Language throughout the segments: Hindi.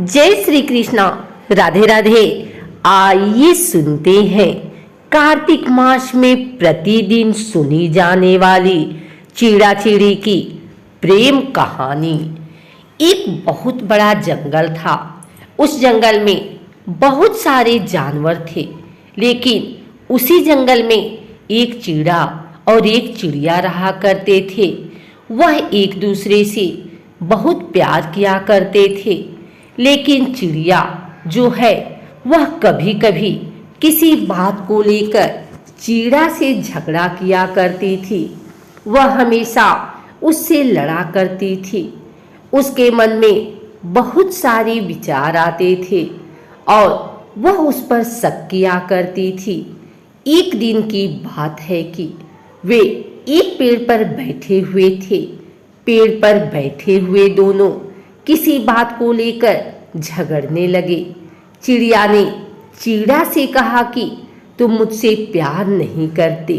जय श्री कृष्णा। राधे राधे। आइए सुनते हैं कार्तिक मास में प्रतिदिन सुनी जाने वाली चिड़ा चिड़ी की प्रेम कहानी। एक बहुत बड़ा जंगल था। उस जंगल में बहुत सारे जानवर थे, लेकिन उसी जंगल में एक चिड़ा और एक चिड़िया रहा करते थे। वह एक दूसरे से बहुत प्यार किया करते थे, लेकिन चिड़िया जो है वह कभी कभी किसी बात को लेकर चिड़ा से झगड़ा किया करती थी। वह हमेशा उससे लड़ा करती थी। उसके मन में बहुत सारे विचार आते थे और वह उस पर शक किया करती थी। एक दिन की बात है कि वे एक पेड़ पर बैठे हुए थे। पेड़ पर बैठे हुए दोनों किसी बात को लेकर झगड़ने लगे। चिड़िया ने चिड़ा से कहा कि तुम मुझसे प्यार नहीं करते।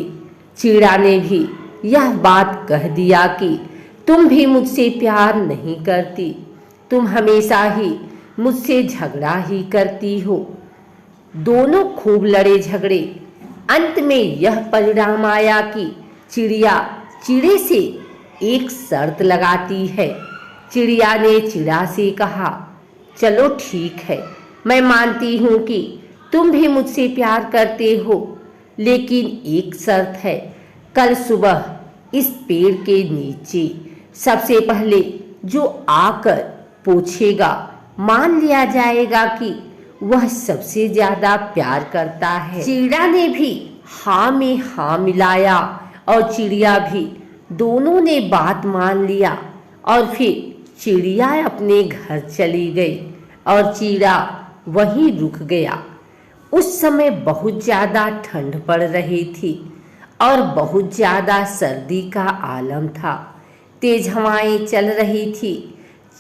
चिड़ा ने भी यह बात कह दिया कि तुम भी मुझसे प्यार नहीं करती, तुम हमेशा ही मुझसे झगड़ा ही करती हो। दोनों खूब लड़े झगड़े। अंत में यह परिणाम आया कि चिड़िया चिड़े से एक शर्त लगाती है। चिड़िया ने चिड़ा से कहा, चलो ठीक है, मैं मानती हूँ कि तुम भी मुझसे प्यार करते हो, लेकिन एक शर्त है। कल सुबह इस पेड़ के नीचे सबसे पहले जो आकर पूछेगा, मान लिया जाएगा कि वह सबसे ज्यादा प्यार करता है। चिड़ा ने भी हाँ में हाँ मिलाया और चिड़िया भी। दोनों ने बात मान लिया और फिर चिड़िया अपने घर चली गई और चिड़ा वहीं रुक गया। उस समय बहुत ज़्यादा ठंड पड़ रही थी और बहुत ज़्यादा सर्दी का आलम था। तेज हवाएं चल रही थी।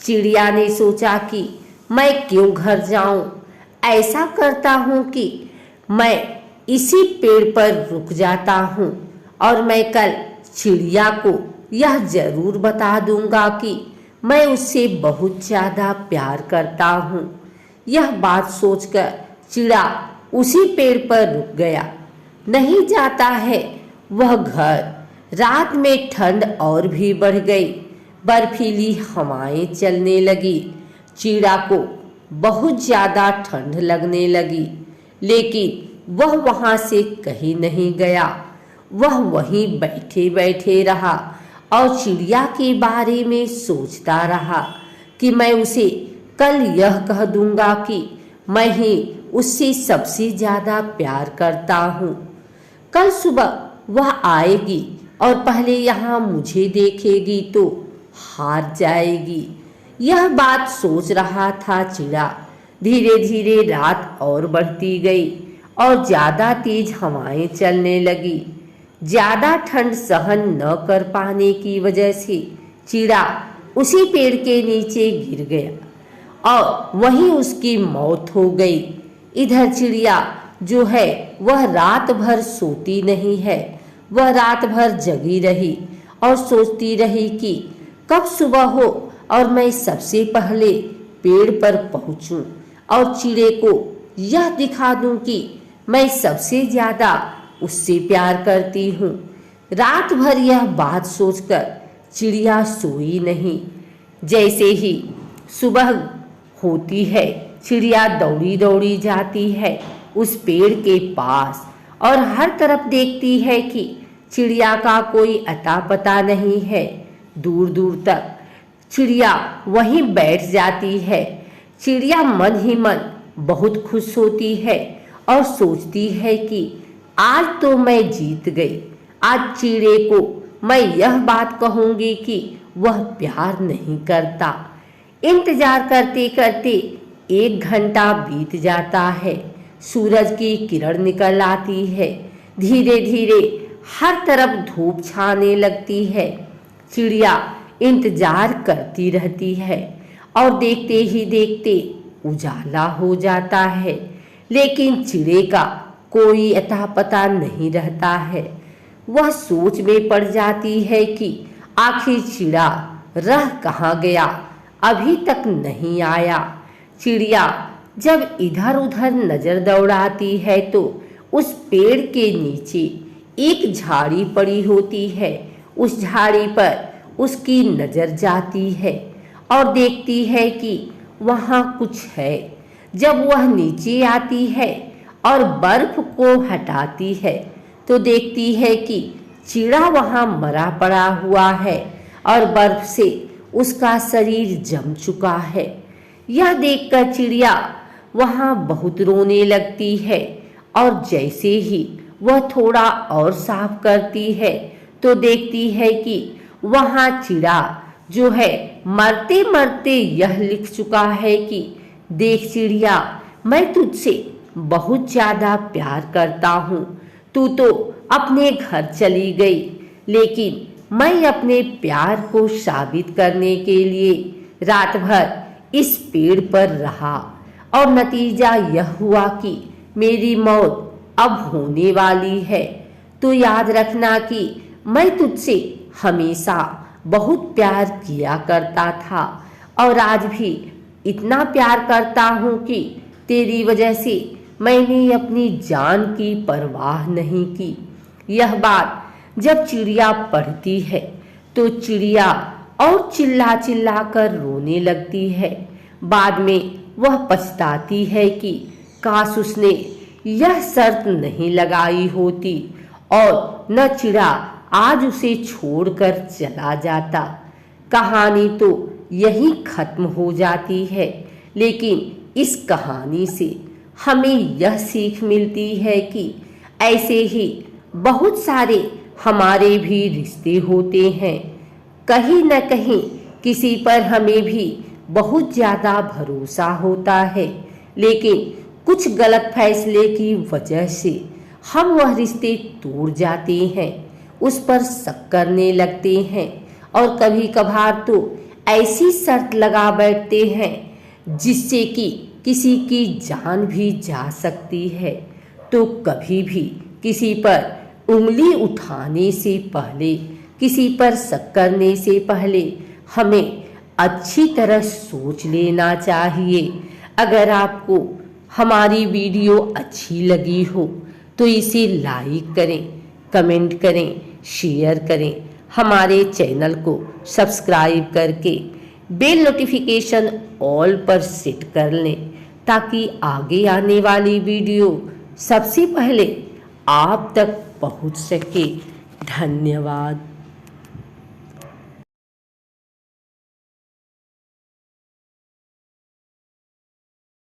चिड़िया ने सोचा कि मैं क्यों घर जाऊं, ऐसा करता हूं कि मैं इसी पेड़ पर रुक जाता हूं और मैं कल चिड़िया को यह जरूर बता दूंगा कि मैं उससे बहुत ज़्यादा प्यार करता हूँ। यह बात सोचकर चिड़ा उसी पेड़ पर रुक गया। नहीं जाता है वह घर। रात में ठंड और भी बढ़ गई। बर्फीली हवाएं चलने लगी। चिड़ा को बहुत ज़्यादा ठंड लगने लगी, लेकिन वह वहाँ से कहीं नहीं गया। वह वहीं बैठे बैठे रहा और चिड़िया के बारे में सोचता रहा कि मैं उसे कल यह कह दूंगा कि मैं ही उससे सबसे ज़्यादा प्यार करता हूँ। कल सुबह वह आएगी और पहले यहाँ मुझे देखेगी तो हार जाएगी। यह बात सोच रहा था चिड़ा। धीरे धीरे रात और बढ़ती गई और ज़्यादा तेज हवाएं चलने लगी। ज़्यादा ठंड सहन न कर पाने की वजह से चिड़ा उसी पेड़ के नीचे गिर गया और वहीं उसकी मौत हो गई। इधर चिड़िया जो है वह रात भर सोती नहीं है। वह रात भर जगी रही और सोचती रही कि कब सुबह हो और मैं सबसे पहले पेड़ पर पहुंचूं और चिड़े को यह दिखा दूं कि मैं सबसे ज़्यादा उससे प्यार करती हूँ। रात भर यह बात सोचकर चिड़िया सोई नहीं। जैसे ही सुबह होती है, चिड़िया दौड़ी दौड़ी जाती है उस पेड़ के पास और हर तरफ देखती है कि चिड़िया का कोई अता पता नहीं है। दूर दूर तक चिड़िया वहीं बैठ जाती है। चिड़िया मन ही मन बहुत खुश होती है और सोचती है कि आज तो मैं जीत गई। आज चिड़े को मैं यह बात कहूँगी कि वह प्यार नहीं करता। इंतजार करते करते 1 घंटा बीत जाता है। सूरज की किरण निकल आती है। धीरे धीरे हर तरफ धूप छाने लगती है। चिड़िया इंतजार करती रहती है और देखते ही देखते उजाला हो जाता है, लेकिन चिड़े का कोई अता पता नहीं रहता है। वह सोच में पड़ जाती है कि आखिर चिड़ा रह कहाँ गया, अभी तक नहीं आया। चिड़िया जब इधर उधर नजर दौड़ाती है तो उस पेड़ के नीचे एक झाड़ी पड़ी होती है। उस झाड़ी पर उसकी नजर जाती है और देखती है कि वहाँ कुछ है। जब वह नीचे आती है और बर्फ को हटाती है तो देखती है कि चिड़ा वहाँ मरा पड़ा हुआ है और बर्फ से उसका शरीर जम चुका है। यह देखकर चिड़िया वहाँ बहुत रोने लगती है और जैसे ही वह थोड़ा और साफ करती है तो देखती है कि वहाँ चिड़ा जो है मरते मरते यह लिख चुका है कि देख चिड़िया, मैं तुझसे बहुत ज़्यादा प्यार करता हूँ। तू तो अपने घर चली गई, लेकिन मैं अपने प्यार को साबित करने के लिए रात भर इस पेड़ पर रहा और नतीजा यह हुआ कि मेरी मौत अब होने वाली है। तो याद रखना कि मैं तुझसे हमेशा बहुत प्यार किया करता था और आज भी इतना प्यार करता हूँ कि तेरी वजह से मैंने अपनी जान की परवाह नहीं की। यह बात जब चिड़िया पढ़ती है तो चिड़िया और चिल्ला चिल्ला कर रोने लगती है। बाद में वह पछताती है कि काश उसने यह शर्त नहीं लगाई होती और न चिड़ा आज उसे छोड़कर चला जाता। कहानी तो यहीं खत्म हो जाती है, लेकिन इस कहानी से हमें यह सीख मिलती है कि ऐसे ही बहुत सारे हमारे भी रिश्ते होते हैं। कहीं न कहीं किसी पर हमें भी बहुत ज़्यादा भरोसा होता है, लेकिन कुछ गलत फैसले की वजह से हम वह रिश्ते तोड़ जाते हैं, उस पर शक करने लगते हैं और कभी कभार तो ऐसी शर्त लगा बैठते हैं जिससे कि किसी की जान भी जा सकती है। तो कभी भी किसी पर उंगली उठाने से पहले, किसी पर शक करने से पहले हमें अच्छी तरह सोच लेना चाहिए। अगर आपको हमारी वीडियो अच्छी लगी हो तो इसे लाइक करें, कमेंट करें, शेयर करें। हमारे चैनल को सब्सक्राइब करके बेल नोटिफिकेशन ऑल पर सेट कर लें ताकि आगे आने वाली वीडियो सबसे पहले आप तक पहुंच सके। धन्यवाद।